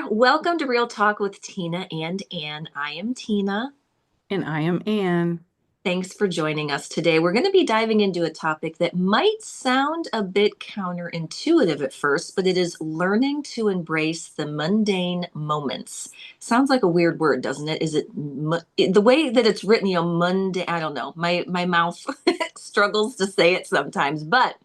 there. Welcome to Real Talk with Tina and Ann. I am Tina. And I am Anne. Thanks for joining us today. We're going to be diving into a topic that might sound a bit counterintuitive at first, but it is learning to embrace the mundane moments. Sounds like a weird word, doesn't it? Is it the way that it's written, mundane? I don't know. My mouth struggles to say it sometimes, but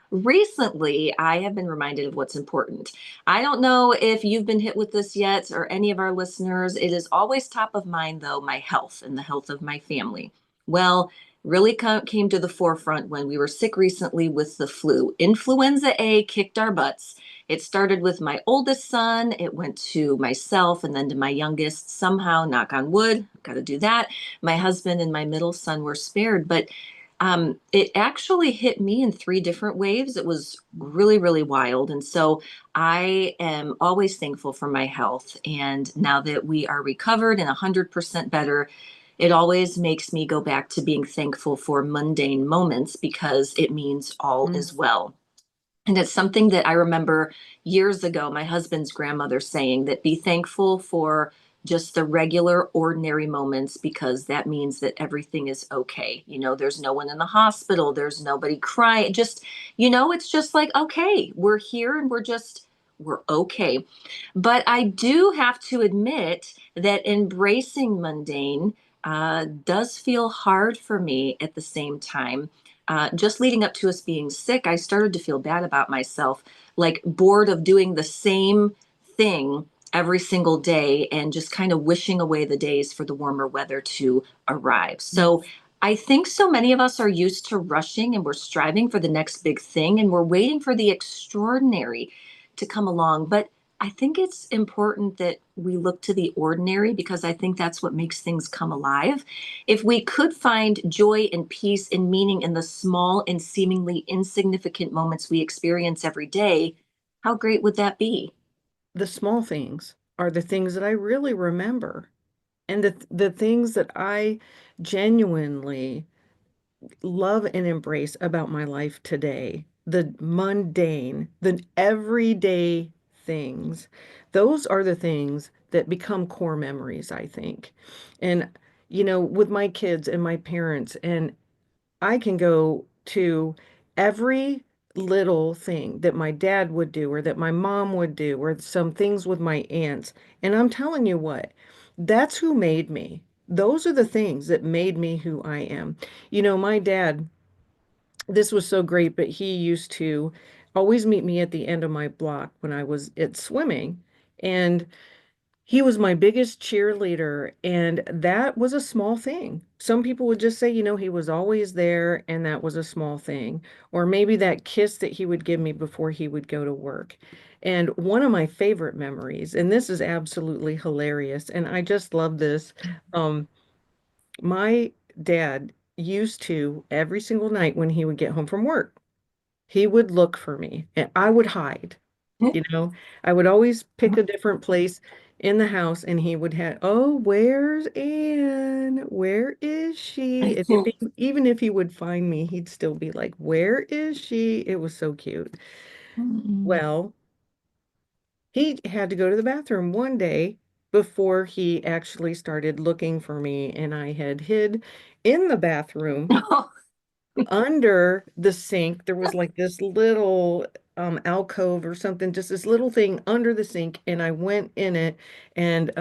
recently, I have been reminded of what's important. I don't know if you've been hit with this yet or any of our listeners. It is always top of mind, though, my health and the health of my family. Well, really came to the forefront when we were sick recently with the flu. Influenza A kicked our butts. It started with my oldest son, it went to myself, and then to my youngest. Somehow, knock on wood, got to do that. My husband and my middle son were spared, but it actually hit me in three different waves. It was really, really wild. And so I am always thankful for my health. And now that we are recovered and 100% better, it always makes me go back to being thankful for mundane moments because it means all Mm. is well. And it's something that I remember years ago, my husband's grandmother saying that be thankful for just the regular, ordinary moments because that means that everything is okay. There's no one in the hospital, there's nobody crying. It's just like, okay, we're here and we're okay. But I do have to admit that embracing mundane does feel hard for me at the same time. Just leading up to us being sick, I started to feel bad about myself, like bored of doing the same thing every single day and just kind of wishing away the days for the warmer weather to arrive. So I think so many of us are used to rushing and we're striving for the next big thing and we're waiting for the extraordinary to come along. But I think it's important that we look to the ordinary because I think that's what makes things come alive. If we could find joy and peace and meaning in the small and seemingly insignificant moments we experience every day, how great would that be? The small things are the things that I really remember, and the things that I genuinely love and embrace about my life today. The mundane, the everyday things. Those are the things that become core memories, I think. And with my kids and my parents and I can go to every little thing that my dad would do or that my mom would do or some things with my aunts. And I'm telling you what, that's who made me. Those are the things that made me who I am. My dad, this was so great, but he used to always meet me at the end of my block when I was at swimming. And he was my biggest cheerleader, and that was a small thing. Some people would just say, he was always there, and that was a small thing. Or maybe that kiss that he would give me before he would go to work. And one of my favorite memories, and this is absolutely hilarious, and I just love this. Um, my dad used to, every single night when he would get home from work, he would look for me, and I would hide. You know, I would always pick a different place in the house and he would have, oh, where's Anne? Where is she? And even if he would find me, he'd still be like, where is she? It was so cute. Well, he had to go to the bathroom one day before he actually started looking for me, and I had hid in the bathroom under the sink. There was like this little alcove or something, just this little thing under the sink, and I went in it, and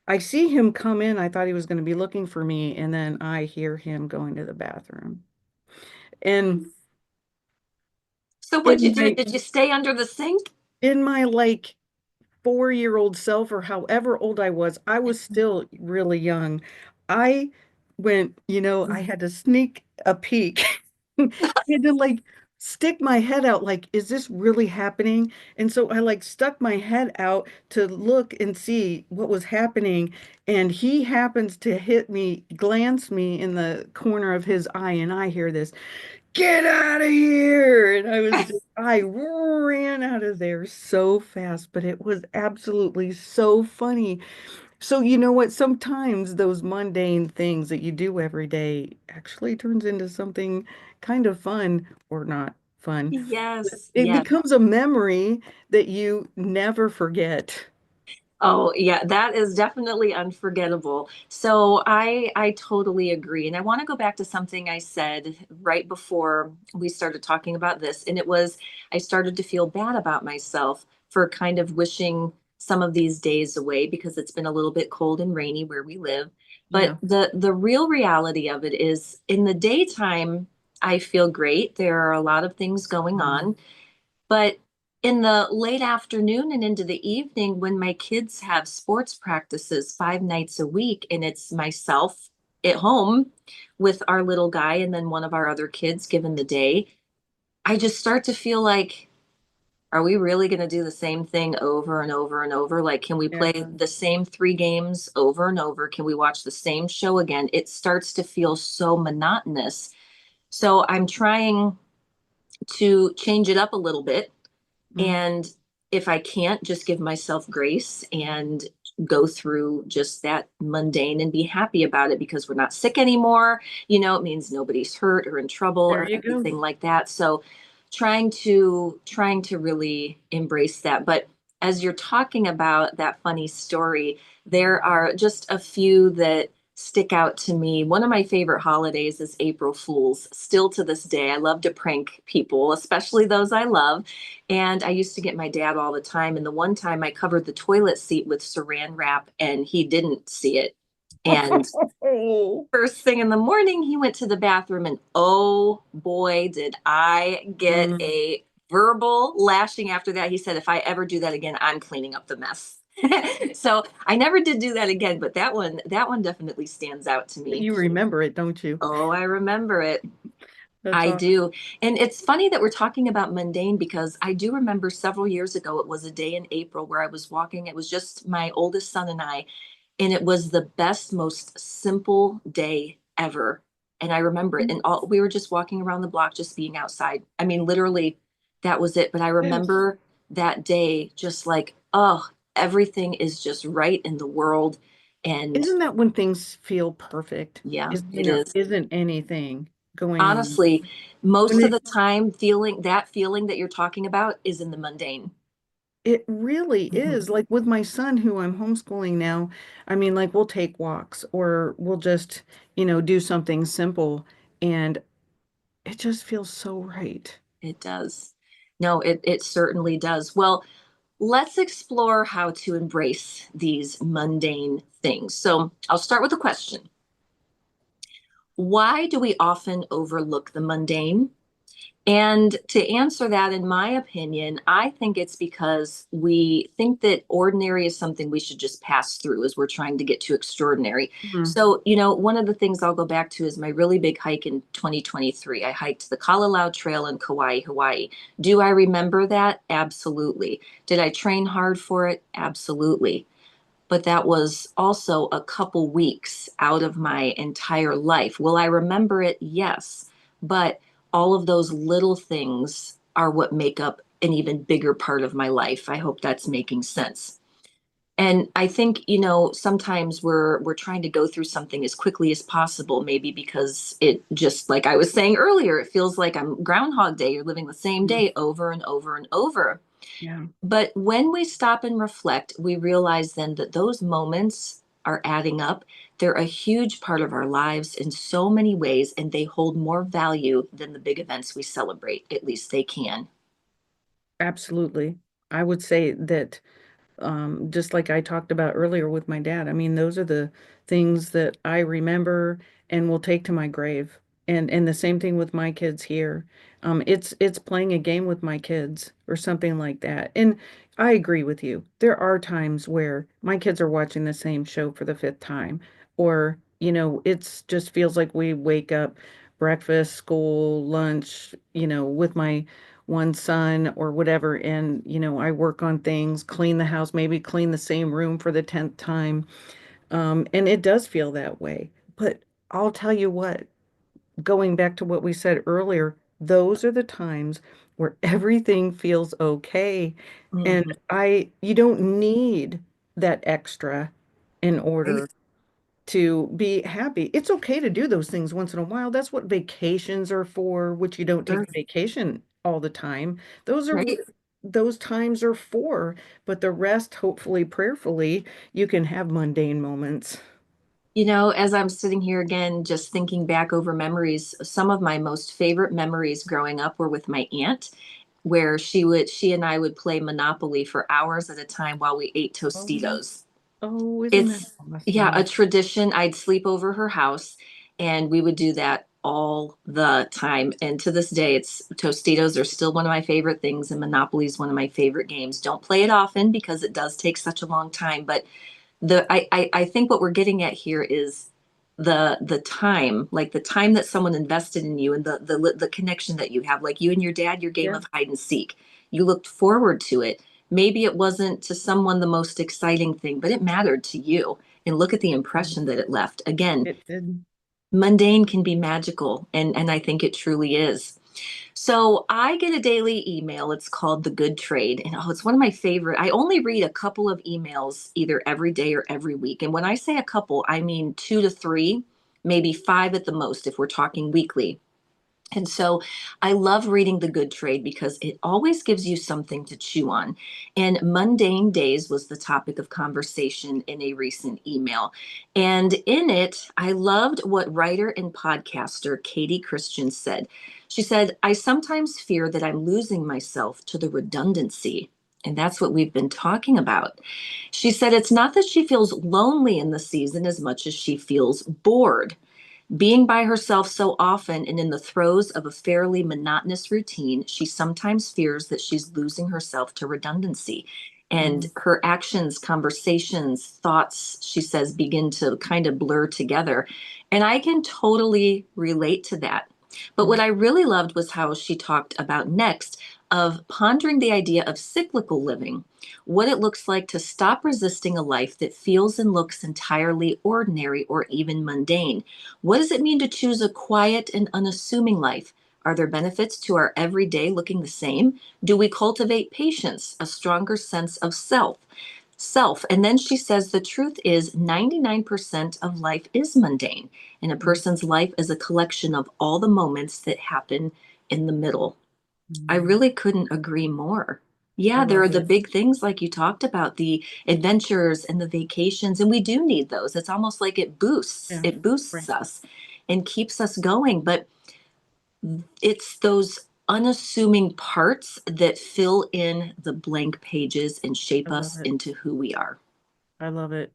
I see him come in. I thought he was going to be looking for me, and then I hear him going to the bathroom. And So what'd you in do? my Did you stay under the sink? in my like 4-year-old self or however old I was still really young. I went, I had to sneak a peek. I had to like stick my head out, like, is this really happening? And so I like stuck my head out to look and see what was happening. And he happens to hit me, glance me in the corner of his eye, and I hear this get out of here. And I ran out of there so fast, but it was absolutely so funny. So, you know what? Sometimes those mundane things that you do every day actually turns into something kind of fun or not fun. Yes, It yes. becomes a memory that you never forget. Oh, yeah, that is definitely unforgettable. So I totally agree. And I want to go back to something I said right before we started talking about this. And it was I started to feel bad about myself for kind of wishing some of these days away because it's been a little bit cold and rainy where we live. But Yeah. the real reality of it is in the daytime, I feel great. There are a lot of things going Mhm. on. But in the late afternoon and into the evening, when my kids have sports practices 5 nights a week, and it's myself at home with our little guy and then one of our other kids given the day, I just start to feel like, are we really going to do the same thing over and over and over? Like, can we Yeah. play the same 3 games over and over? Can we watch the same show again? It starts to feel so monotonous. So I'm trying to change it up a little bit. Mm. And if I can't, just give myself grace and go through just that mundane and be happy about it because we're not sick anymore. It means nobody's hurt or in trouble There or you go. anything like that. So trying to really embrace that. But as you're talking about that funny story, there are just a few that stick out to me. One of my favorite holidays is April Fools. Still to this day, I love to prank people, especially those I love. And I used to get my dad all the time. And the one time I covered the toilet seat with saran wrap and he didn't see it. And Oh. first thing in the morning, he went to the bathroom and oh boy, did I get Mm. a verbal lashing after that. He said, if I ever do that again, I'm cleaning up the mess. So I never did do that again, but that one definitely stands out to But me. you remember it, don't you? Oh, I remember it. That's I awesome. do. And it's funny that we're talking about mundane because I do remember several years ago, it was a day in April where I was walking. It was just my oldest son and I, and it was the best, most simple day ever. And I remember it. And all we were just walking around the block, just being outside. I mean, literally, that was it. But I Yes. remember that day just like, oh, everything is just right in the world. And Isn't that when things feel perfect? yeah, Is, it is. isn't anything going on? Honestly, When most of the time, feeling that you're talking about is in the mundane. it really Mhm. is, like with my son who I'm homeschooling now, I mean, like we'll take walks or we'll just, do something simple and it just feels so right. It does. No, it certainly does. Well, let's explore how to embrace these mundane things. So I'll start with a question. Why do we often overlook the mundane? And to answer that, in my opinion, I think it's because we think that ordinary is something we should just pass through as we're trying to get to extraordinary. Mhm. So, one of the things I'll go back to is my really big hike in 2023. I hiked the Kalalau Trail in Kauai, Hawaii. Do I remember that? Absolutely. Did I train hard for it? Absolutely. But that was also a couple weeks out of my entire life. Will I remember it? Yes. But all of those little things are what make up an even bigger part of my life. I hope that's making sense. And I think, sometimes we're trying to go through something as quickly as possible, maybe because it just like I was saying earlier, it feels like I'm Groundhog Day. You're living the same Mhm. day over and over and over. Yeah, But when we stop and reflect, we realize then that those moments are adding up. They're a huge part of our lives in so many ways, and they hold more value than the big events we celebrate. At least they can. absolutely. I would say that just like I talked about earlier with my dad. I mean, those are the things that I remember and will take to my grave. And the same thing with my kids here. It's playing a game with my kids or something like that. And I agree with you. There are times where my kids are watching the same show for the fifth time, or it's just feels like we wake up, breakfast, school, lunch, with my one son or whatever, and I work on things, clean the house, maybe clean the same room for the 10th time. And it does feel that way. But I'll tell you what, going back to what we said earlier, those are the times where everything feels okay. And Mhm. you don't need that extra in order Right. to be happy. It's okay to do those things once in a while. That's what vacations are for, which you don't take Sure. a vacation all the time. Those are Right. those times are for, but the rest, hopefully, prayerfully, you can have mundane moments. As I'm sitting here again, just thinking back over memories, some of my most favorite memories growing up were with my aunt, where she and I would play Monopoly for hours at a time while we ate Oh, Tostitos. oh, isn't that It's, yeah, a awesome? tradition. I'd sleep over her house and we would do that all the time. And to this day, it's Tostitos are still one of my favorite things, and Monopoly is one of my favorite games. Don't play it often because it does take such a long time, but I think what we're getting at here is the time, like the time that someone invested in you, and the connection that you have, like you and your dad, your game Yeah. of hide and seek. You looked forward to it. Maybe it wasn't to someone the most exciting thing, but it mattered to you. And look at the Mm. impression that it left. Again, It did. mundane can be magical, and I think it truly is. So I get a daily email. It's called The Good Trade. And oh, it's one of my favorite. I only read a couple of emails either every day or every week. And when I say a couple, I mean two to three, maybe five at the most if we're talking weekly. And so I love reading The Good Trade because it always gives you something to chew on. And mundane days was the topic of conversation in a recent email. And in it, I loved what writer and podcaster Katie Christian said. She said, I sometimes fear that I'm losing myself to the redundancy. And that's what we've been talking about. She said, it's not that she feels lonely in the season as much as she feels bored. Being by herself so often and in the throes of a fairly monotonous routine, she sometimes fears that she's losing herself to redundancy. And Mm, her actions, conversations, thoughts, she says, begin to kind of blur together. And I can totally relate to that. But what mm, I really loved was how she talked about next of pondering the idea of cyclical living, what it looks like to stop resisting a life that feels and looks entirely ordinary or even mundane. What does it mean to choose a quiet and unassuming life? Are there benefits to our everyday looking the same? Do we cultivate patience, a stronger sense of self? And then she says the truth is 99% of life is mundane, and a mm, person's life is a collection of all the moments that happen in the middle. I mm. really couldn't agree more. I Yeah, there are love the it. big things like you talked about, the adventures and the vacations, and we do need those. It's almost like Yeah. it boosts Right. us and keeps us going, but it's those unassuming parts that fill in the blank pages and I shape love us it. into who we are. I love it.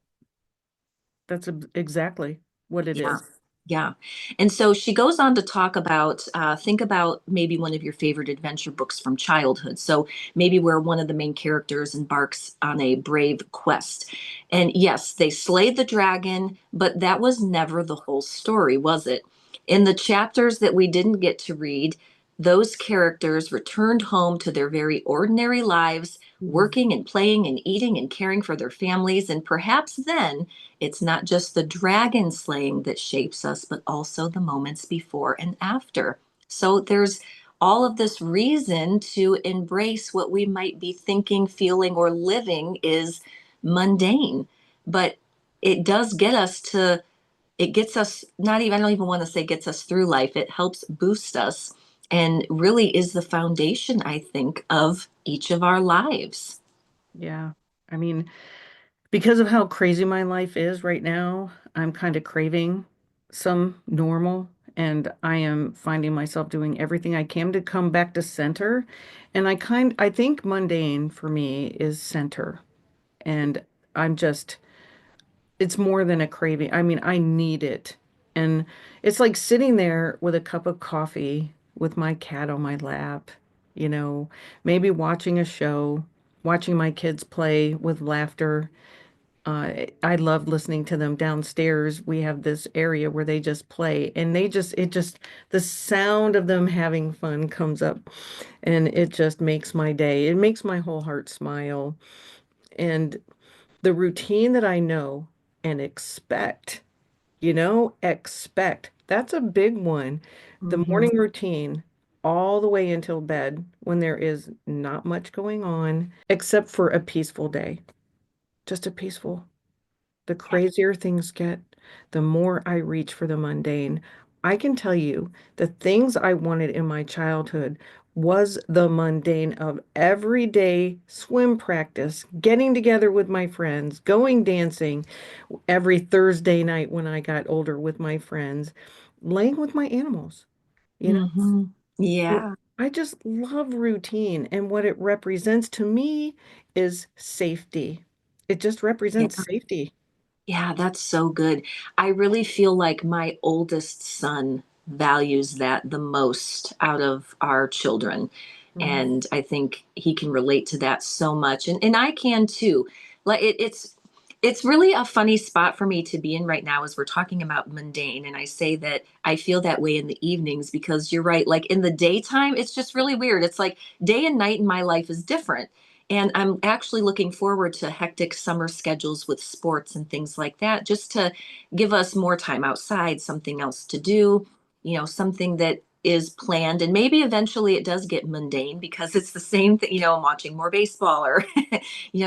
That's exactly what it Yeah. is. Yeah. And so she goes on to talk about, think about maybe one of your favorite adventure books from childhood. So maybe where one of the main characters embarks on a brave quest. And yes, they slayed the dragon, but that was never the whole story, was it? In the chapters that we didn't get to read, those characters returned home to their very ordinary lives, Mm. working and playing and eating and caring for their families. And perhaps then it's not just the dragon slaying that shapes us, but also the moments before and after. So there's all of this reason to embrace what we might be thinking, feeling, or living is mundane. But it does get us to, it gets us, not even, I don't even want to say gets us through life. It helps boost us and really is the foundation, I think, of each of our lives. Yeah. I mean, because of how crazy my life is right now, I'm kind of craving some normal, and I am finding myself doing everything I can to come back to center. And I think mundane for me is center. And I'm just, it's more than a craving. I mean, I need it. And it's like sitting there with a cup of coffee with my cat on my lap, you know, maybe watching a show, watching my kids play with laughter. I love listening to them downstairs. We have this area where they just play, and the sound of them having fun comes up, and it just makes my day. It makes my whole heart smile. And the routine that I know and expect. That's a big one. The Mhm. morning routine all the way until bed when there is not much going on except for a peaceful day. Just a peaceful. The crazier things get, the more I reach for the mundane. I can tell you the things I wanted in my childhood was the mundane of everyday swim practice, getting together with my friends, going dancing every Thursday night when I got older with my friends, laying with my animals. You know, Hmm. Yeah. I just love routine, and what it represents to me is safety. It just Yeah. represents safety. Yeah, that's so good. I really feel like my oldest son values that the most out of our children. Mhm. And I think he can relate to that so much. And I can too. Like it's really a funny spot for me to be in right now as we're talking about mundane. And I say that I feel that way in the evenings because you're right. Like in the daytime, it's just really weird. It's like day and night in my life is different. And I'm actually looking forward to hectic summer schedules with sports and things like that, just to give us more time outside, something else to do, something that is planned. And maybe eventually it does get mundane because it's the same thing, I'm watching more baseball or,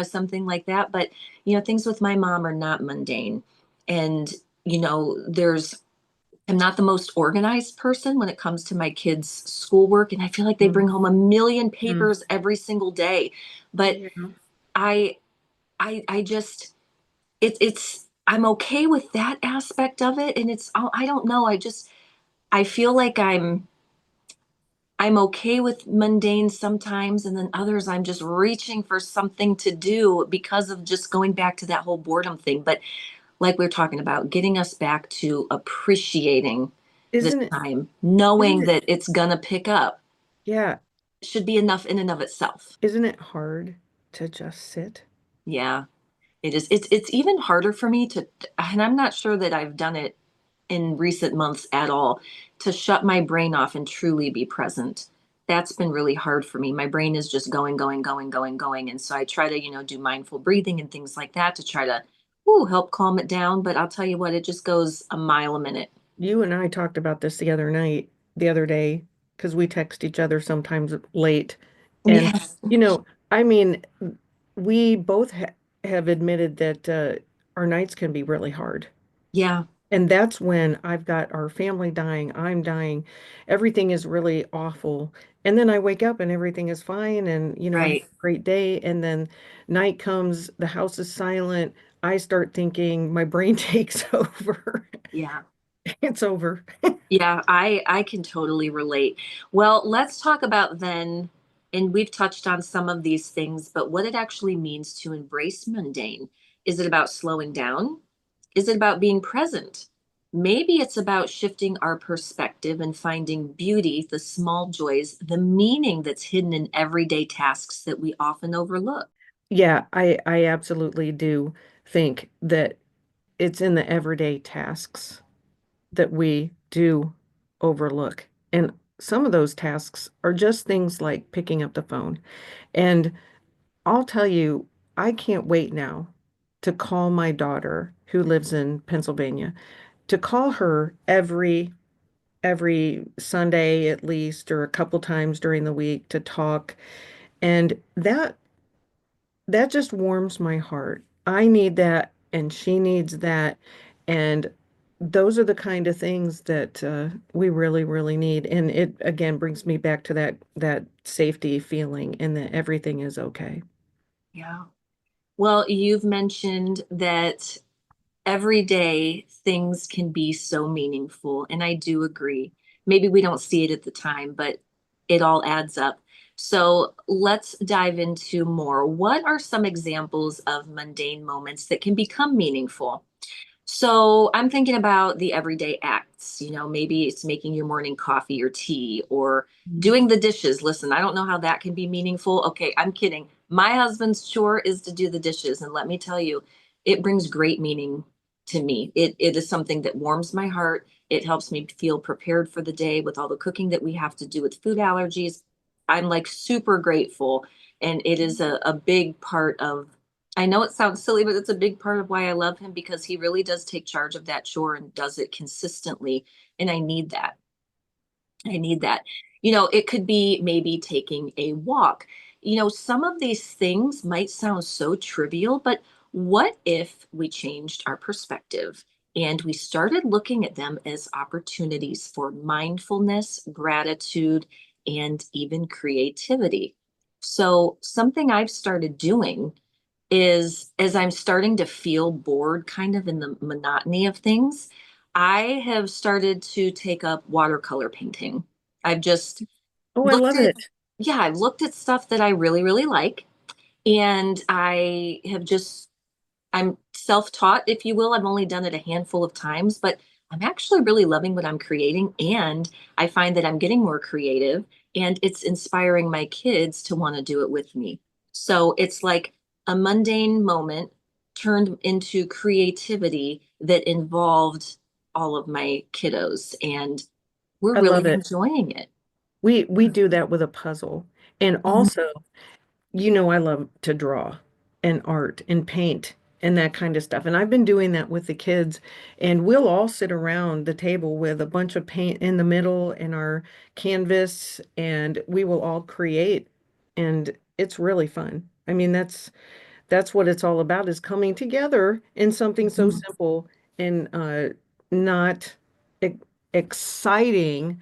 something like that. But, things with my mom are not mundane. And, I'm not the most organized person when it comes to my kids' schoolwork, and I feel like they bring home a million Mhm. papers every single day. But Yeah. I I just it's I'm okay with that aspect of it, and I don't know, I feel like I'm okay with mundane sometimes, and then others I'm just reaching for something to do because of just going back to that whole boredom thing. But like we are talking about, getting us back to appreciating this Isn't it, time, isn't knowing it, that it's gonna pick up yeah, should be enough in and of itself. isn't it hard to just sit? Yeah, it is. It's even harder for me and I'm not sure that I've done it in recent months at all, to shut my brain off and truly be present. That's been really hard for me. My brain is just going, going, going, going, going. And so I try to, do mindful breathing and things like that to try to help calm it down. But I'll tell you what, it just goes a mile a minute. You and I talked about this the other day, because we text each other sometimes late. And, Yes. you know, I mean, we both have admitted that our nights can be really hard. Yeah. And that's when I've got our family dying, I'm dying, everything is really awful. And then I wake up and everything is fine, and I have Right. a great day. And then night comes, the house is silent. I start thinking, my brain takes over. Yeah. It's over. Yeah, I can totally relate. Well, let's talk about then, and we've touched on some of these things, but what it actually means to embrace mundane. Is it about slowing down? Is it about being present? Maybe it's about shifting our perspective and finding beauty, the small joys, the meaning that's hidden in everyday tasks that we often overlook. Yeah, I absolutely do think that it's in the everyday tasks that we do overlook. And some of those tasks are just things like picking up the phone. And I'll tell you, I can't wait now to call my daughter who lives in Pennsylvania, to call her every Sunday at least, or a couple times during the week to talk. And that just warms my heart. I need that, and she needs that. And those are the kind of things that we really, really need. And it again brings me back to that safety feeling and that everything is okay. Yeah. Well, you've mentioned that every day things can be so meaningful, and I do agree. Maybe we don't see it at the time, but it all adds up. So let's dive into more. What are some examples of mundane moments that can become meaningful? So I'm thinking about the everyday acts. Maybe it's making your morning coffee or tea or Mhm. doing the dishes. Listen, I don't know how that can be meaningful. Okay, I'm kidding. My husband's chore is to do the dishes. And let me tell you, it brings great meaning to me. It is something that warms my heart. It helps me feel prepared for the day with all the cooking that we have to do with food allergies. I'm like super grateful. And it is a big part of, I know it sounds silly, but it's a big part of why I love him because he really does take charge of that chore and does it consistently. And I need that. I need that. It could be maybe taking a walk. Some of these things might sound so trivial, but what if we changed our perspective? And we started looking at them as opportunities for mindfulness, gratitude, and even creativity. So, something I've started doing is as I'm starting to feel bored kind of in the monotony of things, I have started to take up watercolor painting. I've just Oh, I looked love at, it. yeah, I've looked at stuff that I really, really like. And I have just I'm self-taught, if you will. I've only done it a handful of times, but I'm actually really loving what I'm creating. And I find that I'm getting more creative and it's inspiring my kids to want to do it with me. So it's like a mundane moment turned into creativity that involved all of my kiddos. And we're I love really it. enjoying it. We do that with a puzzle. And Mhm. also, I love to draw and art and paint and that kind of stuff. And I've been doing that with the kids, and we'll all sit around the table with a bunch of paint in the middle and our canvas, and we will all create. And it's really fun. I mean, that's what it's all about, is coming together in something so Mhm. simple and not e exciting,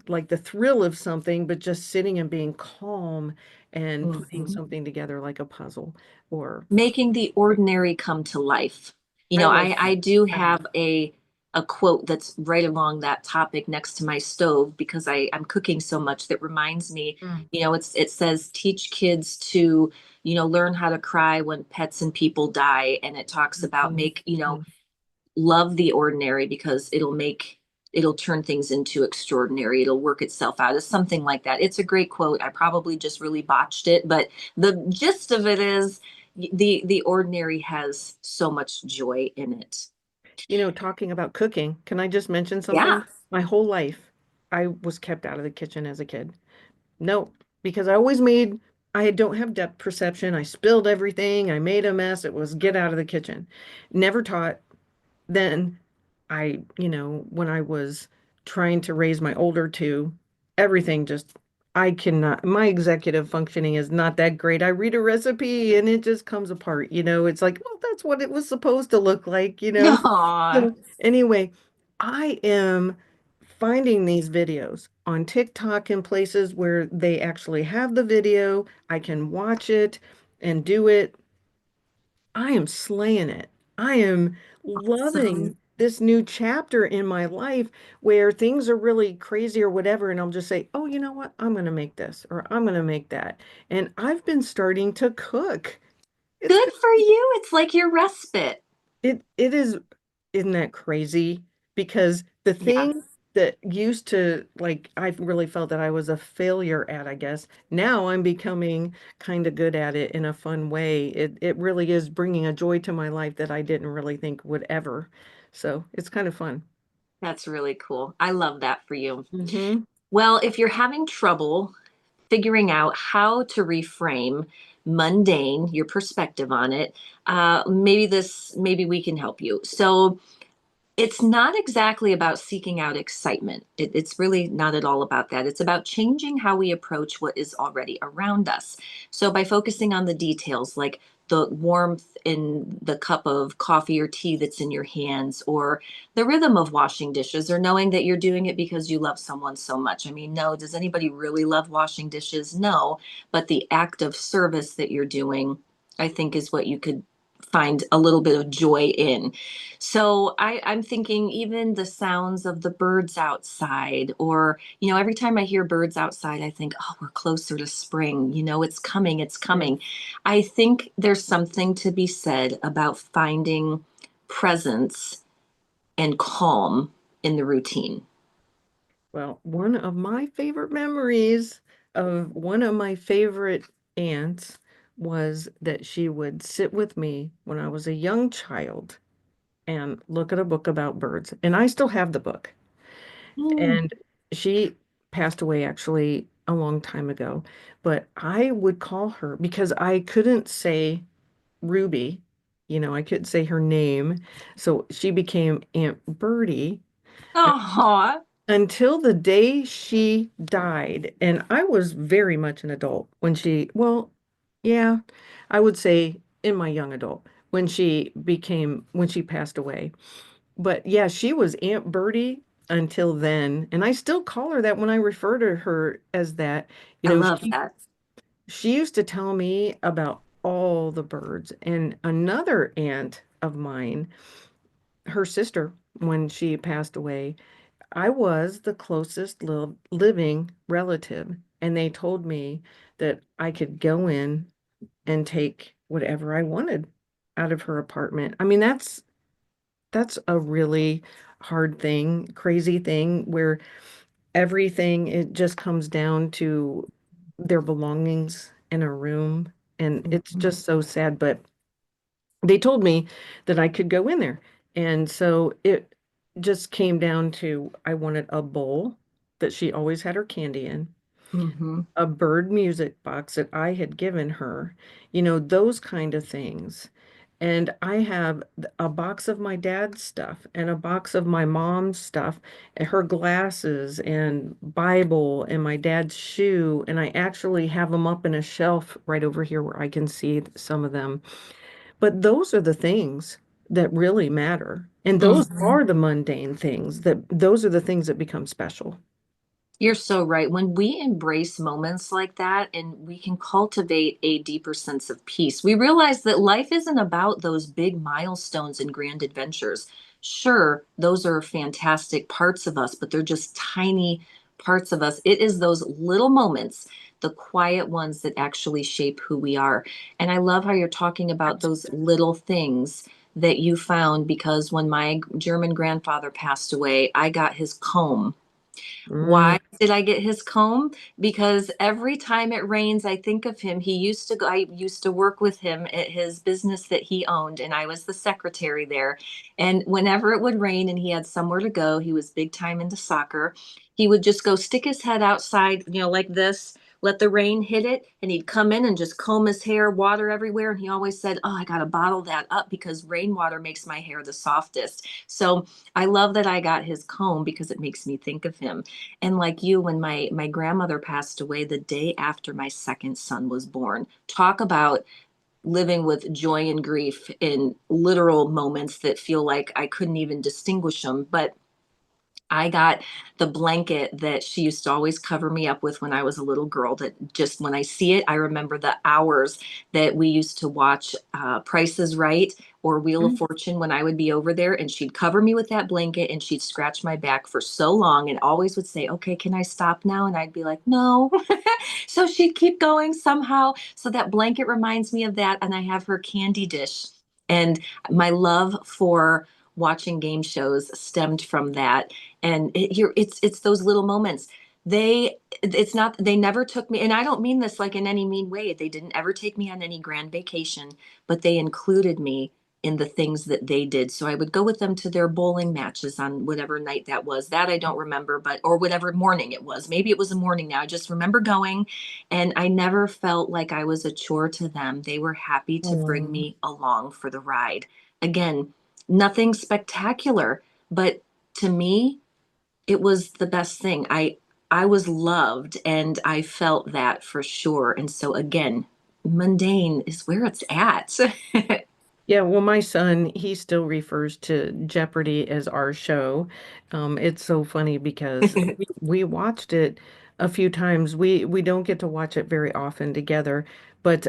like the thrill of something, but just sitting and being calm and putting Mhm. something together like a puzzle or Making the ordinary come to life. You I know, like I that. do I like have a quote that's right along that topic next to my stove because I'm cooking so much that reminds me, Mm. it says teach kids to, learn how to cry when pets and people die. And it talks about Mhm. make, Mhm. love the ordinary because it'll turn things into extraordinary. It'll work itself out as something like that. It's a great quote. I probably just really botched it, but the gist of it is the ordinary has so much joy in it. Talking about cooking, can I just mention Yeah. something? My whole life, I was kept out of the kitchen as a kid. No, because I don't have depth perception. I spilled everything. I made a mess. It was get out of the kitchen. Never taught. Then when I was trying to raise my older two, everything just, I cannot, my executive functioning is not that great. I read a recipe and it just comes apart. It's like, well, that's what it was supposed to look like. Aw. So anyway, I am finding these videos on TikTok and places where they actually have the video. I can watch it and do it. I am slaying it. I am Awesome. loving this new chapter in my life where things are really crazy or whatever. And I'll just say, oh, you know what? I'm going to make this or I'm going to make that. And I've been starting to cook. It's Good for you. It's like your respite. it is, isn't that crazy? Because the thing Yes. that used to, like, I really felt that I was a failure at, I guess. Now I'm becoming kind of good at it in a fun way. It really is bringing a joy to my life that I didn't really think would ever. So it's kind of fun. That's really cool. I love that for you. Hmm. Well, if you're having trouble figuring out how to reframe mundane, your perspective on it, maybe we can help you. So it's not exactly about seeking out excitement. It's really not at all about that. It's about changing how we approach what is already around us. So, by focusing on the details, like the warmth in the cup of coffee or tea that's in your hands, or the rhythm of washing dishes, or knowing that you're doing it because you love someone so much. I mean, no, does anybody really love washing dishes? No, but the act of service that you're doing, I think, is what you could find a little bit of joy in. So I'm thinking even the sounds of the birds outside, or, every time I hear birds outside, I think, oh, we're closer to spring. It's coming, it's Yes. coming. I think there's something to be said about finding presence and calm in the routine. Well, one of my favorite memories of one of my favorite aunts was that she would sit with me when I was a young child and look at a book about birds. And I still have the book. Mm. And she passed away actually a long time ago. But I would call her because I couldn't say Ruby. I couldn't say her name. So she became Aunt Birdie Oh, until the day she died. And I was very much an adult when well, yeah, I would say in my young adult when she passed away. But yeah, she was Aunt Birdie until then, and I still call her that when I refer to her as that. You I know, love that. she used to tell me about all the birds. And another aunt of mine, her sister, when she passed away, I was the closest living relative, and they told me that I could go in and take whatever I wanted out of her apartment. I mean, that's a really hard thing, crazy thing where everything it just comes down to their belongings in a room, and it's Mhm. just so sad, but they told me that I could go in there. And so it just came down to I wanted a bowl that she always had her candy in, Mhm. a bird music box that I had given her, you know, those kind of things. And I have a box of my dad's stuff and a box of my mom's stuff and her glasses and Bible and my dad's shoe. And I actually have them up in a shelf right over here where I can see some of them. But those are the things that really matter. And those Mhm. are the mundane things those are the things that become special. You're so right. When we embrace moments like that and we can cultivate a deeper sense of peace, we realize that life isn't about those big milestones and grand adventures. Sure, those are fantastic parts of us, but they're just tiny parts of us. It is those little moments, the quiet ones that actually shape who we are. And I love how you're talking about those little things that you found because when my German grandfather passed away, I got his comb. Mm, Why did I get his comb? Because every time it rains, I think of him. I used to work with him at his business that he owned, and I was the secretary there. And whenever it would rain and he had somewhere to go, he was big time into soccer. He would just go stick his head outside, like this, let the rain hit it, and he'd come in and just comb his hair, water everywhere. And he always said, "Oh, I got to bottle that up because rainwater makes my hair the softest." So I love that I got his comb because it makes me think of him. And like you, when my grandmother passed away the day after my second son was born, talk about living with joy and grief in literal moments that feel like I couldn't even distinguish them. But I got the blanket that she used to always cover me up with when I was a little girl. That just when I see it, I remember the hours that we used to watch Price is Right or Wheel of mm. Fortune when I would be over there. And she'd cover me with that blanket and she'd scratch my back for so long and always would say, "Okay, can I stop now?" And I'd be like, "No." So she'd keep going somehow. So that blanket reminds me of that. And I have her candy dish. And my love for watching game shows stemmed from that. And it's those little moments. It's not, they never took me, and I don't mean this like in any mean way. They didn't ever take me on any grand vacation, but they included me in the things that they did. So I would go with them to their bowling matches on whatever night that was. That I don't remember, but or whatever morning it was. Maybe it was a morning now. I just remember going, and I never felt like I was a chore to them. They were happy to bring Oh. me along for the ride. Again, nothing spectacular, but to me, it was the best thing. I was loved and I felt that for sure. And so again, mundane is where it's at. Yeah, well, my son, he still refers to Jeopardy as our show. It's so funny because we watched it a few times. We don't get to watch it very often together, but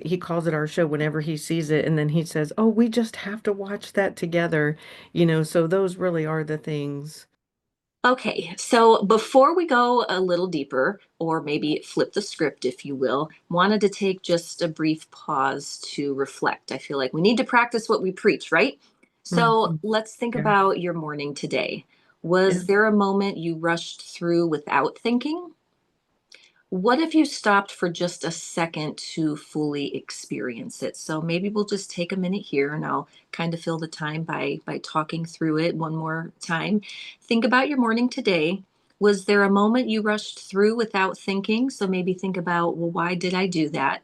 he calls it our show whenever he sees it, and then he says, "Oh, we just have to watch that together." You know, so those really are the things. Okay, so before we go a little deeper, or maybe flip the script, if you will, wanted to take just a brief pause to reflect. I feel like we need to practice what we preach, right? So Mhm. let's think Yeah. about your morning today. Yeah. Was there a moment you rushed through without thinking? What if you stopped for just a second to fully experience it? So maybe we'll just take a minute here and I'll kind of fill the time by talking through it one more time. Think about your morning today. Was there a moment you rushed through without thinking? So maybe think about, well, why did I do that?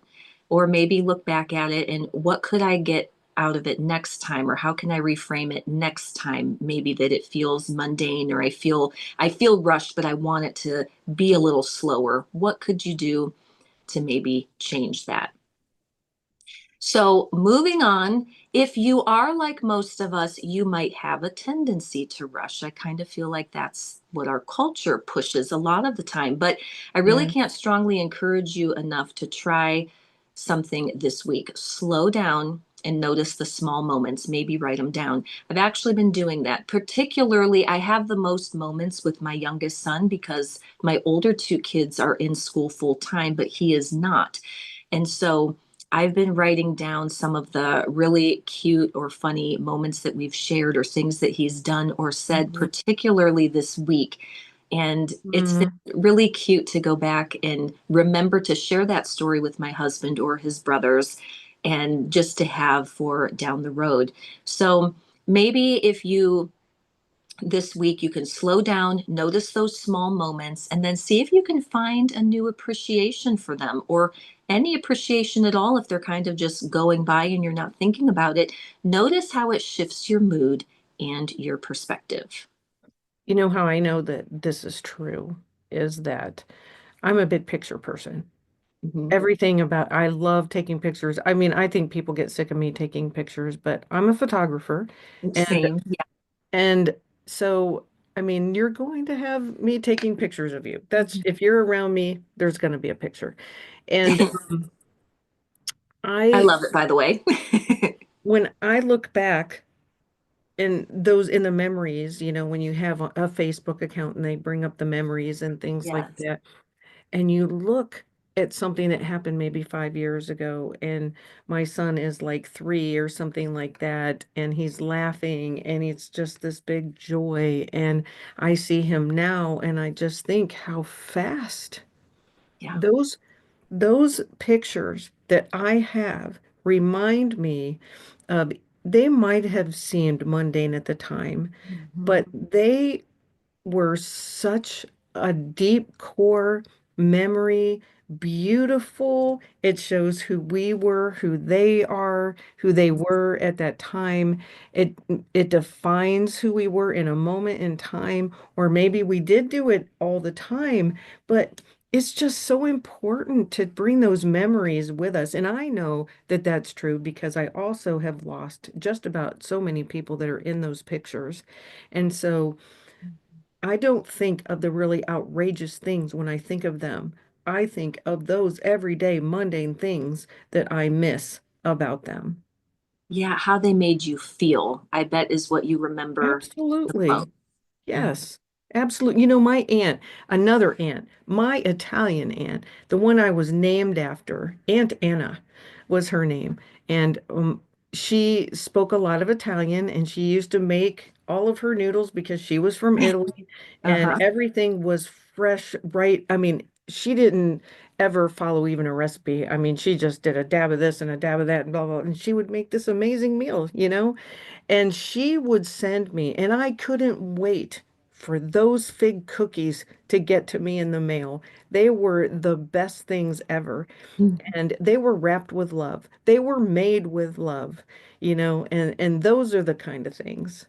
Or maybe look back at it and what could I get out of it next time? Or how can I reframe it next time? Maybe that it feels mundane or I feel rushed, but I want it to be a little slower. What could you do to maybe change that? So, moving on, if you are like most of us, you might have a tendency to rush. I kind of feel like that's what our culture pushes a lot of the time. But I really Yeah. can't strongly encourage you enough to try something this week. Slow down and notice the small moments, maybe write them down. I've actually been doing that. Particularly, I have the most moments with my youngest son because my older two kids are in school full time, but he is not. And so, I've been writing down some of the really cute or funny moments that we've shared or things that he's done or said, Mhm. particularly this week. And it's been Mhm. really cute to go back and remember to share that story with my husband or his brothers and just to have for down the road. So maybe if you this week you can slow down, notice those small moments, and then see if you can find a new appreciation for them or any appreciation at all if they're kind of just going by and you're not thinking about it. Notice how it shifts your mood and your perspective. You know how I know that this is true is that I'm a big picture person. Mhm. Everything about, I love taking pictures. I mean, I think people get sick of me taking pictures, but I'm a photographer. And Same. Yeah. and so I mean, you're going to have me taking pictures of you. That's, if you're around me, there's going to be a picture. And um, I I love it, by the way. when I look back in those, in the memories, when you have a Facebook account and they bring up the memories and things like Yes. that, and you look at something that happened maybe 5 years ago, and my son is like 3 or something like that, and he's laughing, and it's just this big joy. And I see him now, and I just think how fast Yeah. those those pictures that I have remind me of, they might have seemed mundane at the time, Mhm. but they were such a deep core memory, beautiful. It shows who we were, who they are, who they were at that time. It it defines who we were in a moment in time, or maybe we did do it all the time, but it's just so important to bring those memories with us. And I know that that's true because I also have lost just about so many people that are in those pictures. And so I don't think of the really outrageous things when I think of them. I think of those everyday mundane things that I miss about them. Yeah, how they made you feel, I bet is what you remember the most. Absolutely. Mhm. Yes, absolutely. My aunt, another aunt, my Italian aunt, the one I was named after, Aunt Anna was her name. And she spoke a lot of Italian, and she used to make all of her noodles because she was from Italy, and Uh-huh. everything was fresh, right? I mean, she didn't ever follow even a recipe. I mean, she just did a dab of this and a dab of that and blah, blah, and she would make this amazing meal. And she would send me, and I couldn't wait for those fig cookies to get to me in the mail. They were the best things ever. And they were wrapped with love. They were made with love, and those are the kind of things.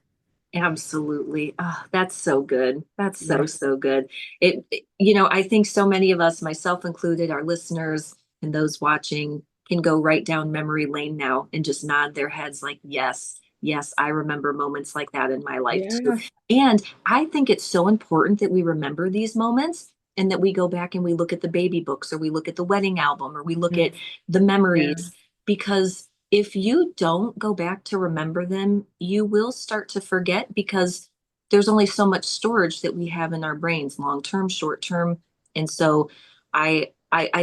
Absolutely. Oh, that's so good. That's so, Yeah. so good. I think so many of us, myself included, our listeners and those watching, can go right down memory lane now and just nod their heads like, yes, yes, I remember moments like that in my life too. Yeah. And I think it's so important that we remember these moments and that we go back and we look at the baby books or we look at the wedding album or we look Mm. at the Yeah. memories because if you don't go back to remember them, you will start to forget because there's only so much storage that we have in our brains, long term, short term. And so I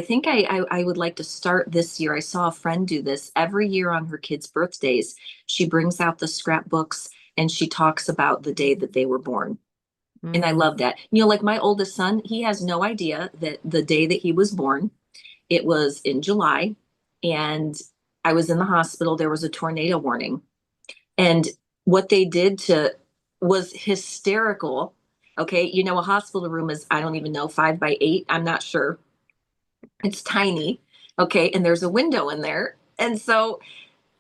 think I would like to start this year. I saw a friend do this every year on her kids' birthdays. She brings out the scrapbooks and she talks about the day that they were born. And I Mm. love that. Like my oldest son, he has no idea that the day that he was born, it was in July, and I was in the hospital. There was a tornado warning. And what they did to was hysterical. Okay. A hospital room is, I don't even know, 5 by 8. I'm not sure. It's tiny. Okay. And there's a window in there. And so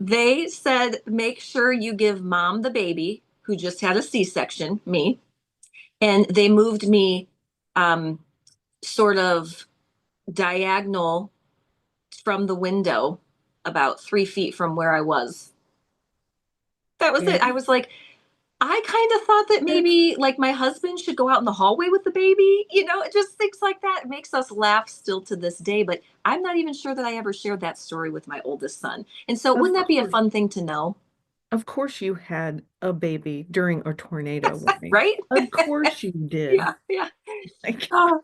they said, make sure you give mom the baby who just had a C-section, me. And they moved me um, sort of diagonal from the window about 3 feet from where I was. That was Yeah. it. I was like, I kind of thought that maybe like my husband should go out in the hallway with the baby, just things like that. It makes us laugh still to this day, but I'm not even sure that I ever shared that story with my oldest son. And so Of wouldn't that be a course. fun thing to know? Of course you had a baby during a tornado warning. Right? Of course you did. Yeah, yeah. Like, Oh,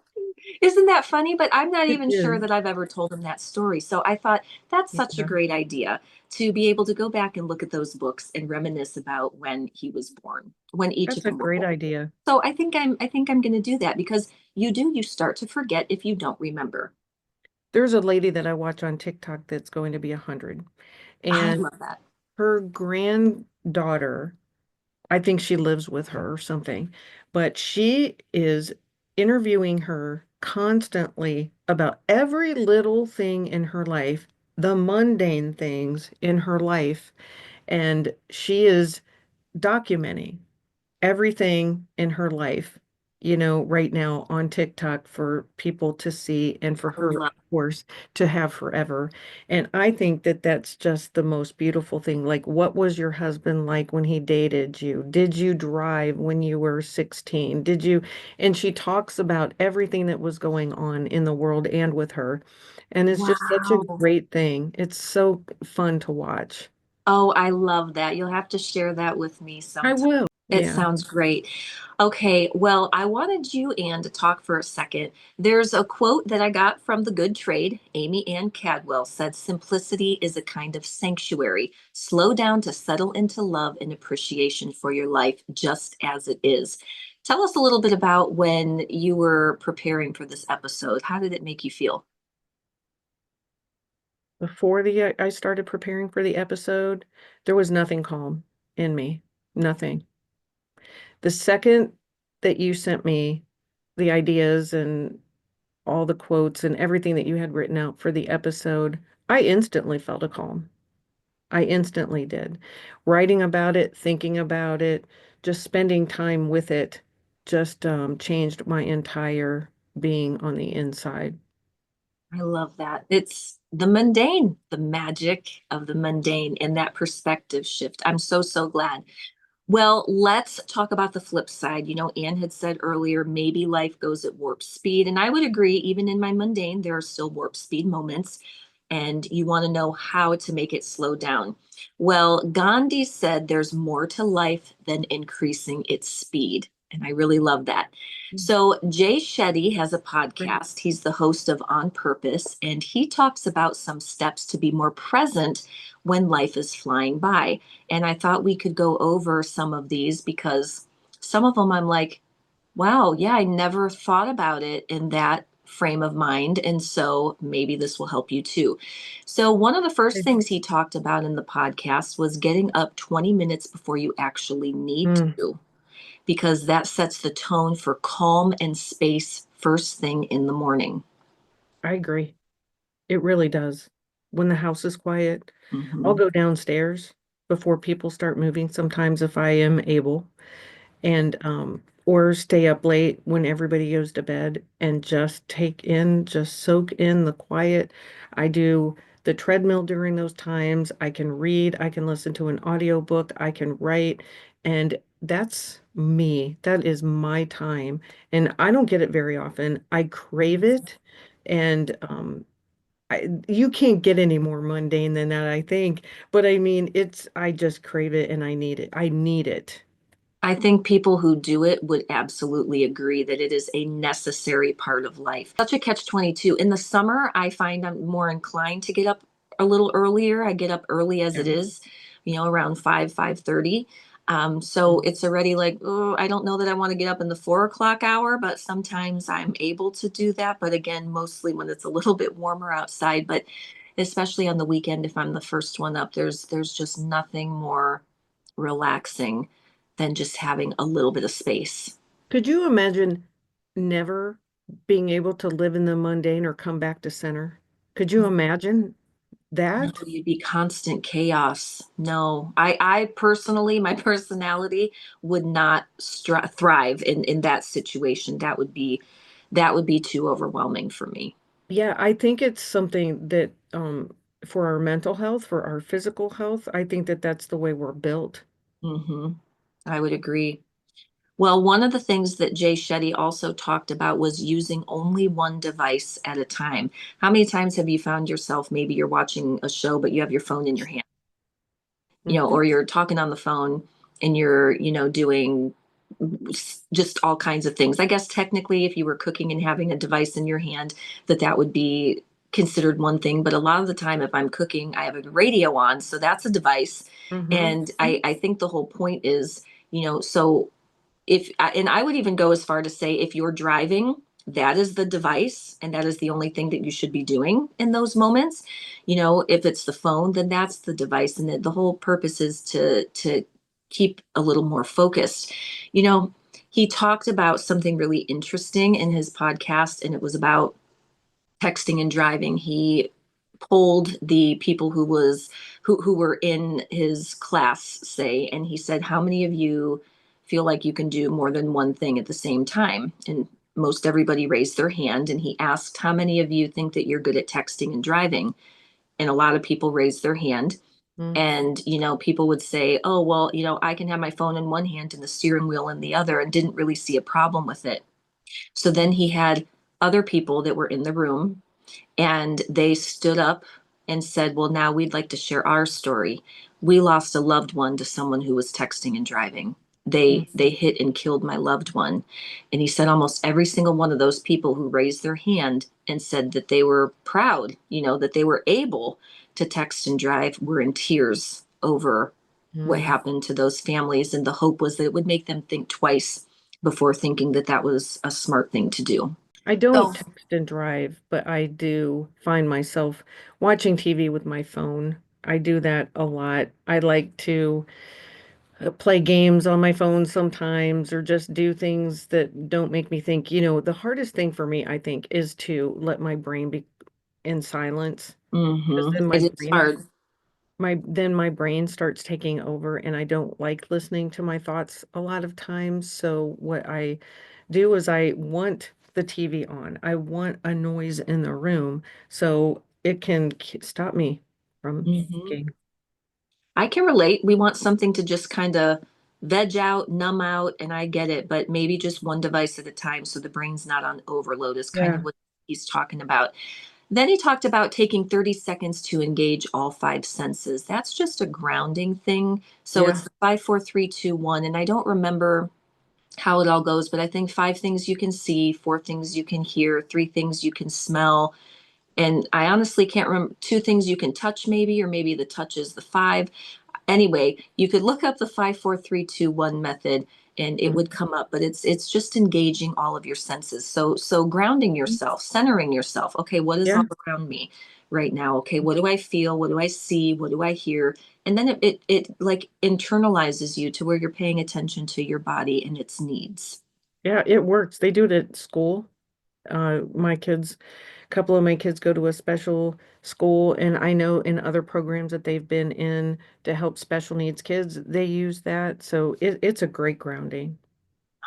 isn't that funny? But I'm not it even sure is. that I've ever told him that story. So I thought that's such a Yeah. great idea to be able to go back and look at those books and reminisce about when he was born, when each of That's a them were great born. idea. So I think I'm going to do that because you start to forget if you don't remember. There's a lady that I watch on TikTok that's going to be 100, I and love that. her granddaughter, I think she lives with her or something, but she is interviewing her constantly about every little thing in her life, the mundane things in her life, and she is documenting everything in her life, right now on TikTok for people to see and for I her, of love. course, to have forever. And I think that that's just the most beautiful thing. Like, what was your husband like when he dated you? Did you drive when you were 16? Did you? And she talks about everything that was going on in the world and with her. And it's just such a Wow. great thing. It's so fun to watch. Oh, I love that. You'll have to share that with me I sometime. will. It Yeah. sounds great. Okay, well, I wanted you, Anne, to talk for a second. There's a quote that I got from The Good Trade. Amy Ann Cadwell said, "Simplicity is a kind of sanctuary. Slow down to settle into love and appreciation for your life just as it is." Tell us a little bit about when you were preparing for this episode. How did it make you feel? Before I started preparing for the episode, there was nothing calm in me. Nothing. The second that you sent me the ideas and all the quotes and everything that you had written out for the episode, I instantly felt a calm. I instantly did. Writing about it, thinking about it, just spending time with it, just changed my entire being on the inside. I love that. It's the mundane, the magic of the mundane, and that perspective shift. I'm so, so glad. Well, let's talk about the flip side. Anne had said earlier, maybe life goes at warp speed. And I would agree, even in my mundane, there are still warp speed moments. And you want to know how to make it slow down. Well, Gandhi said there's more to life than increasing its speed. And I really love that. Mm. So, Jay Shetty has a Great. podcast. He's the host of On Purpose, and he talks about some steps to be more present when life is flying by. And I thought we could go over some of these because some of them I'm like, wow, yeah, I never thought about it in that frame of mind. And so maybe this will help you too. So, one of the first things he talked about in the podcast was getting up 20 minutes before you actually need Mm, to, because that sets the tone for calm and space first thing in the morning. I agree. It really does. When the house is quiet, I'll Mhm. go downstairs before people start moving sometimes if I am able, and or stay up late when everybody goes to bed and just soak in the quiet. I do the treadmill during those times. I can read, I can listen to an audiobook, I can write, and that's me. That is my time. And I don't get it very often. I crave it. And you can't get any more mundane than that, I think. But I mean, I just crave it and I need it. I need it. I think people who do it would absolutely agree that it is a necessary part of life. Such a catch 22. In the summer, I find I'm more inclined to get up a little earlier. I get up early as it Yeah. is, around 5:30. So it's already like, oh, I don't know that I want to get up in the 4 o'clock hour, but sometimes I'm able to do that. But again, mostly when it's a little bit warmer outside. But especially on the weekend, if I'm the first one up, there's just nothing more relaxing than just having a little bit of space. Could you imagine never being able to live in the mundane or come back to center? Could you imagine No, that? you'd be constant chaos. No, I personally, my personality would not thrive in that situation. That would be too overwhelming for me. Yeah, I think it's something that for our mental health, for our physical health. I think that that's the way we're built. Hmm. I would agree. Well, one of the things that Jay Shetty also talked about was using only one device at a time. How many times have you found yourself, maybe you're watching a show, but you have your phone in your hand, Hmm. or you're talking on the phone and you're, doing just all kinds of things. I guess technically, if you were cooking and having a device in your hand, that would be considered one thing. But a lot of the time, if I'm cooking, I have a radio on, so that's a device. Hmm. And I think the whole point is, so if and I would even go as far to say if you're driving, that is the device and that is the only thing that you should be doing in those moments. If it's the phone, then that's the device, and the whole purpose is to keep a little more focused. you know he talked about something really interesting in his podcast, and it was about texting and driving. He polled the people who were in his class, say, and he said, "How many of you feel like you can do more than one thing at the same time?" And most everybody raised their hand. And he asked, "How many of you think that you're good at texting and driving?" And a lot of people raised their hand. And people would say, "Oh, well, I can have my phone in one hand and the steering wheel in the other," and didn't really see a problem with it. So then he had other people that were in the room, and they stood up and said, "Well, now we'd like to share our story. We lost a loved one to someone who was texting and driving. They hit and killed my loved one." And he said almost every single one of those people who raised their hand and said that they were proud, that they were able to text and drive, were in tears over what Hmm. happened to those families. And the hope was that it would make them think twice before thinking that was a smart thing to do. I don't So, text and drive, but I do find myself watching TV with my phone. I do that a lot. I like to play games on my phone sometimes or just do things that don't make me think. The hardest thing for me, I think, is to let my brain be in silence because then it is hard. my brain starts taking over and I don't like listening to my thoughts a lot of times. So what I do is I want the TV on. I want a noise in the room so it can stop me from Hmm. thinking. I can relate. We want something to just kind of veg out, numb out, and I get it, but maybe just one device at a time so the brain's not on overload is kind of Yeah. what he's talking about. Then he talked about taking 30 seconds to engage all five senses. That's just a grounding thing. So it's Yeah. the 5, 4, 3, 2, 1. And I don't remember how it all goes, but I think five things you can see, four things you can hear, three things you can smell. And I honestly can't remember, two things you can touch, maybe, or maybe the touch is the five. Anyway, you could look up the 5, 4, 3, 2, 1 method and it would come up, but it's just engaging all of your senses. So grounding Mhm. yourself, centering yourself. Okay, what is Yeah. all around me right now? Okay, what do I feel? What do I see? What do I hear? And then it like internalizes you to where you're paying attention to your body and its needs. Yeah, it works. They do it at school. My kids, a couple of my kids go to a special school, and I know in other programs that they've been in to help special needs kids, they use that. So it's a great grounding.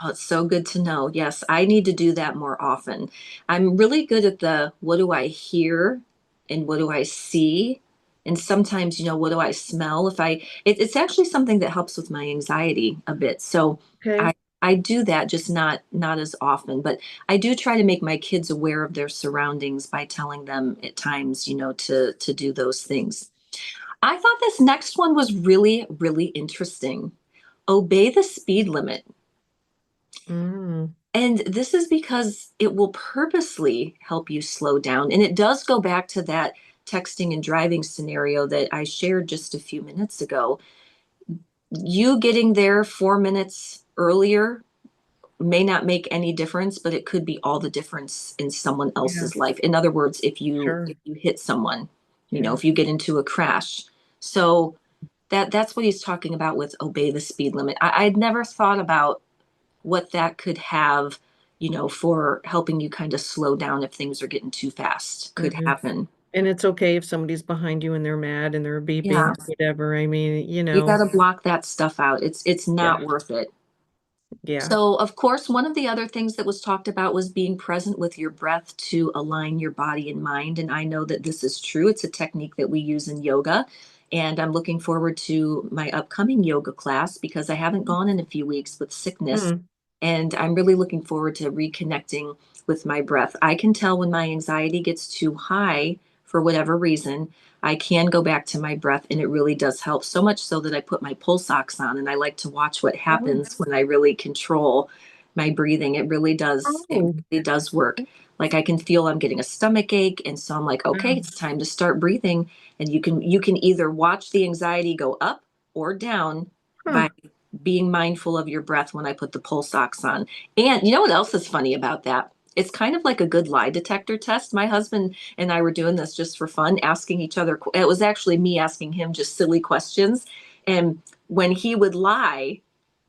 Oh, it's so good to know. Yes, I need to do that more often. I'm really good at the what do I hear and what do I see? And sometimes, what do I smell? It's actually something that helps with my anxiety a bit. So Okay. I do that, just not as often, but I do try to make my kids aware of their surroundings by telling them at times, to do those things. I thought this next one was really, really interesting. Obey the speed limit. Mm, And this is because it will purposely help you slow down. And it does go back to that texting and driving scenario that I shared just a few minutes ago. You getting there 4 minutes earlier may not make any difference, but it could be all the difference in someone yeah, else's life. In other words, if you sure. if you hit someone, Yeah. if you get into a crash. So that's what he's talking about with obey the speed limit. I'd never thought about what that could have, for helping you kind of slow down if things are getting too fast. Could Mhm. happen. And it's okay if somebody's behind you and they're mad and they're beeping Yeah. or whatever. I mean, You got to block that stuff out. It's yeah. not worth it. Yeah. So, of course, one of the other things that was talked about was being present with your breath to align your body and mind. And I know that this is true. It's a technique that we use in yoga. And I'm looking forward to my upcoming yoga class because I haven't gone in a few weeks with sickness. Mm. And I'm really looking forward to reconnecting with my breath. I can tell when my anxiety gets too high for whatever reason. I can go back to my breath and it really does help. So much so that I put my pulse ox on and I like to watch what Oh. happens when I really control my breathing. It Oh. really does work. Like I can feel I'm getting a stomach ache. And so I'm like, okay, Wow. it's time to start breathing. And you can either watch the anxiety go up or down Huh. by being mindful of your breath when I put the pulse ox on. And you know what else is funny about that? It's kind of like a good lie detector test. My husband and I were doing this just for fun, asking each other. It was actually me asking him just silly questions. And when he would lie,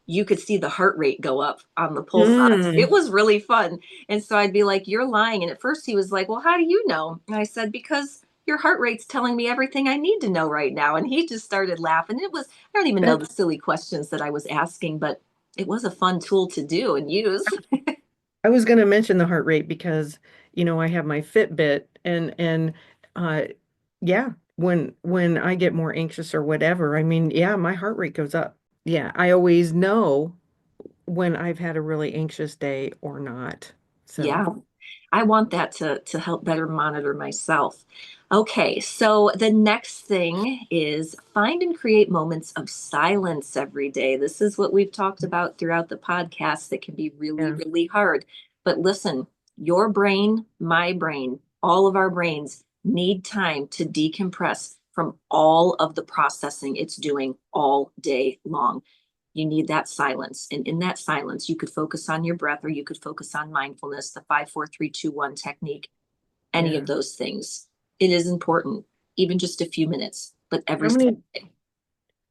you could see the heart rate go up on the pulse ox. It Mm. was really fun. And so I'd be like, "You're lying." And at first he was like, "Well, how do you know?" And I said, "Because your heart rate's telling me everything I need to know right now." And he just started laughing. I don't even know That the silly questions that I was asking, but it was a fun tool to do and use. I was going to mention the heart rate because, I have my Fitbit and uh yeah, when I get more anxious or whatever, I mean, yeah, my heart rate goes up. Yeah, I always know when I've had a really anxious day or not. So, Yeah, I want that to help better monitor myself. Okay, so the next thing is find and create moments of silence every day. This is what we've talked about throughout the podcast that can be really, yeah. really hard. But listen, your brain, my brain, all of our brains need time to decompress from all of the processing it's doing all day long. You need that silence. And in that silence, you could focus on your breath or you could focus on mindfulness, the 5 4 3 2 1 technique, any of Yeah. those things. It is important, even just a few minutes, but every How single many day.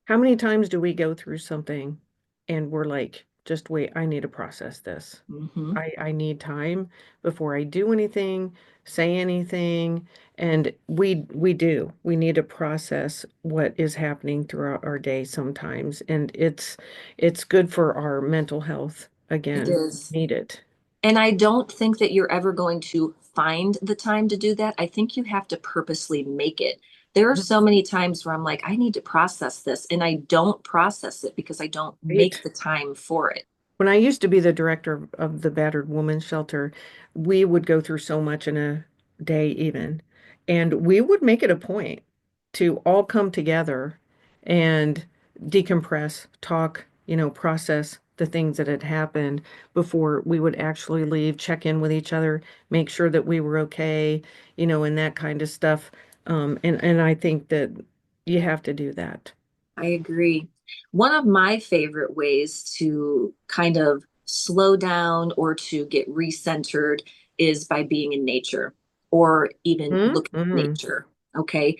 how many times do we go through something and we're like, just wait, I need to process this. Mhm. I need time before I do anything, say anything, and we do. We need to process what is happening throughout our day sometimes, and it's good for our mental health. It Again, is. need it. And I don't think that you're ever going to find the time to do that. I think you have to purposely make it. There are so many times where I'm like, I need to process this, and I don't process it because I don't make Right? the time for it. When I used to be the director of the battered women's shelter, we would go through so much in a day even. And we would make it a point to all come together and decompress, talk, process the things that had happened before we would actually leave, check in with each other, make sure that we were okay, and that kind of stuff. And I think that you have to do that. I agree. One of my favorite ways to kind of slow down or to get recentered is by being in nature or even looking at Mm-hmm. nature. Okay.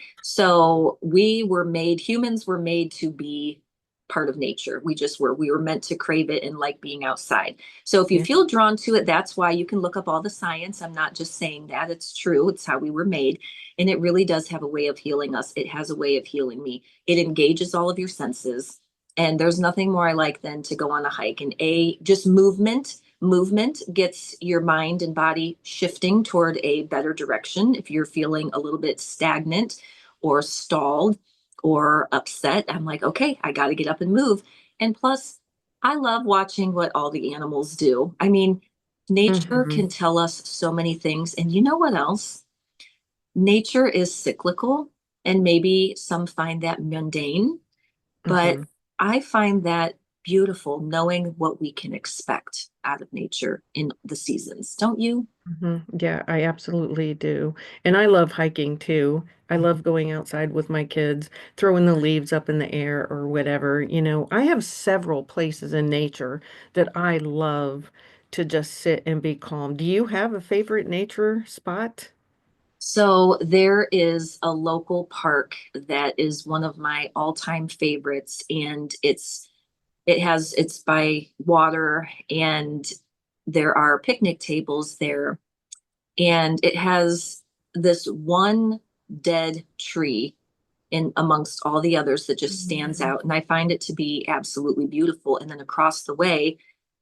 Humans were made to be part of nature. We were meant to crave it and like being outside. So if you Yeah. feel drawn to it, that's why you can look up all the science. I'm not just saying that, it's true. It's how we were made. And it really does have a way of healing us. It has a way of healing me. It engages all of your senses. And there's nothing more I like than to go on a hike and just movement gets your mind and body shifting toward a better direction. If you're feeling a little bit stagnant or stalled or upset, I'm like, okay, I got to get up and move. And plus, I love watching what all the animals do. I mean, nature Mm-hmm. can tell us so many things. And you know what else? Nature is cyclical, and maybe some find that mundane, but Mm-hmm. I find that beautiful knowing what we can expect out of nature in the seasons. Don't you? Yeah, I absolutely do. And I love hiking too. I love going outside with my kids, throwing the leaves up in the air or whatever. I have several places in nature that I love to just sit and be calm. Do you have a favorite nature spot? So there is a local park that is one of my all-time favorites, and it's by water, and there are picnic tables there, and it has this one dead tree in amongst all the others that just stands Mhm. out. And I find it to be absolutely beautiful. And then across the way,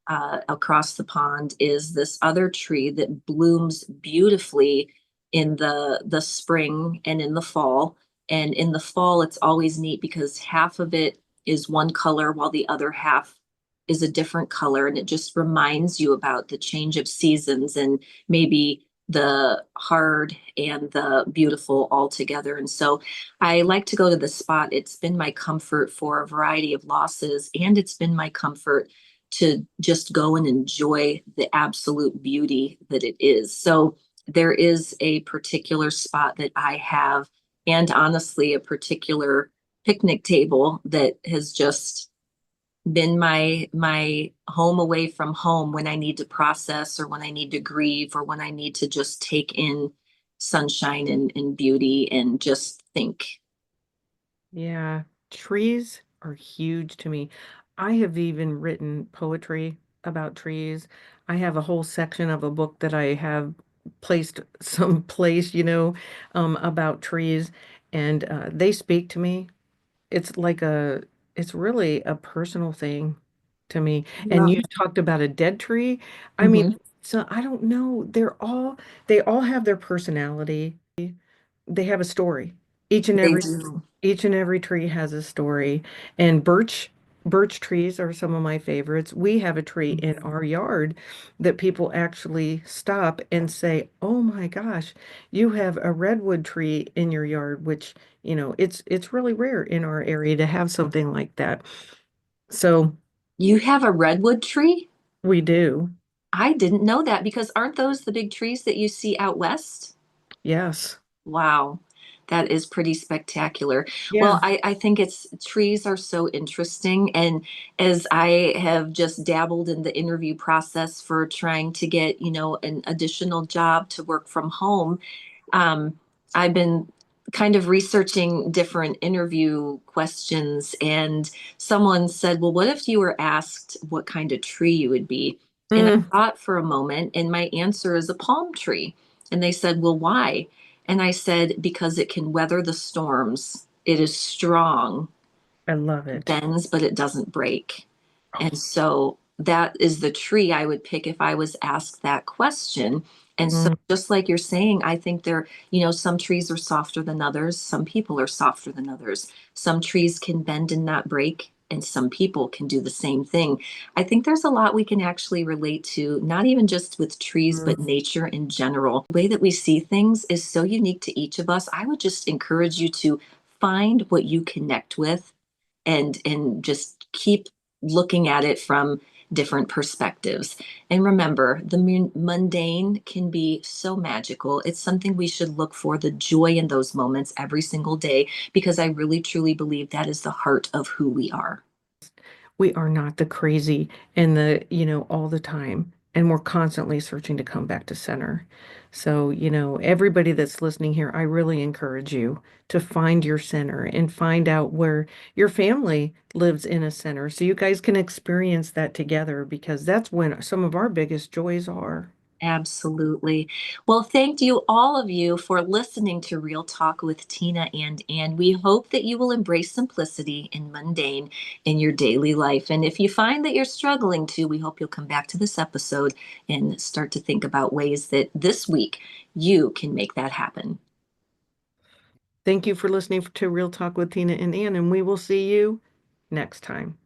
across the pond is this other tree that blooms beautifully in the spring and in the fall. And in the fall, it's always neat because half of it is one color while the other half is a different color. And it just reminds you about the change of seasons and maybe the hard and the beautiful all together. And so I like to go to the spot. It's been my comfort for a variety of losses, and it's been my comfort to just go and enjoy the absolute beauty that it is. So there is a particular spot that I have, and honestly, a particular picnic table that has just been my home away from home when I need to process or when I need to grieve or when I need to just take in sunshine and beauty and just think. Yeah, trees are huge to me. I have even written poetry about trees. I have a whole section of a book that I have placed someplace, about trees, and they speak to me. It's like it's really a personal thing to me. And Yeah. you talked about a dead tree. I mean, Mhm. so I don't know. They all have their personality. They have a story. Each and They every do. each and every tree has a story. And birch trees are some of my favorites. We have a tree in our yard that people actually stop and say, "Oh my gosh, you have a redwood tree in your yard," which, it's really rare in our area to have something like that. So You have a redwood tree? we do. I didn't know that because aren't those the big trees that you see out west? Yes. Wow, that is pretty spectacular. Well, Yeah. I think it's trees are so interesting. And as I have just dabbled in the interview process for trying to get, an additional job to work from home, um, I've been kind of researching different interview questions, and someone said, "Well, what if you were asked what kind of tree you would be?" And Mm, I thought for a moment, and my answer is a palm tree. And they said, "Well, why?" And I said, "Because it can weather the storms. It is strong, I love it. bends, but it doesn't break." And so that is the tree I would pick if I was asked that question. And so, Mm, just like you're saying, I think some trees are softer than others. Some people are softer than others. Some trees can bend and not break, and some people can do the same thing. I think there's a lot we can actually relate to, not even just with trees, mm. but nature in general. The way that we see things is so unique to each of us. I would just encourage you to find what you connect with and just keep looking at it from different perspectives. And remember, the mundane can be so magical. It's something we should look for the joy in those moments every single day because I really truly believe that is the heart of who we are. We are not the crazy and all the time. And we're constantly searching to come back to center. So, everybody that's listening here, I really encourage you to find your center and find out where your family lives in a center so you guys can experience that together because that's when some of our biggest joys are. Absolutely. Well, thank you, all of you, for listening to Real Talk with Tina and Ann. We hope that you will embrace simplicity and mundane in your daily life. And if you find that you're struggling to, we hope you'll come back to this episode and start to think about ways that this week you can make that happen. Thank you for listening to Real Talk with Tina and Ann, and we will see you next time.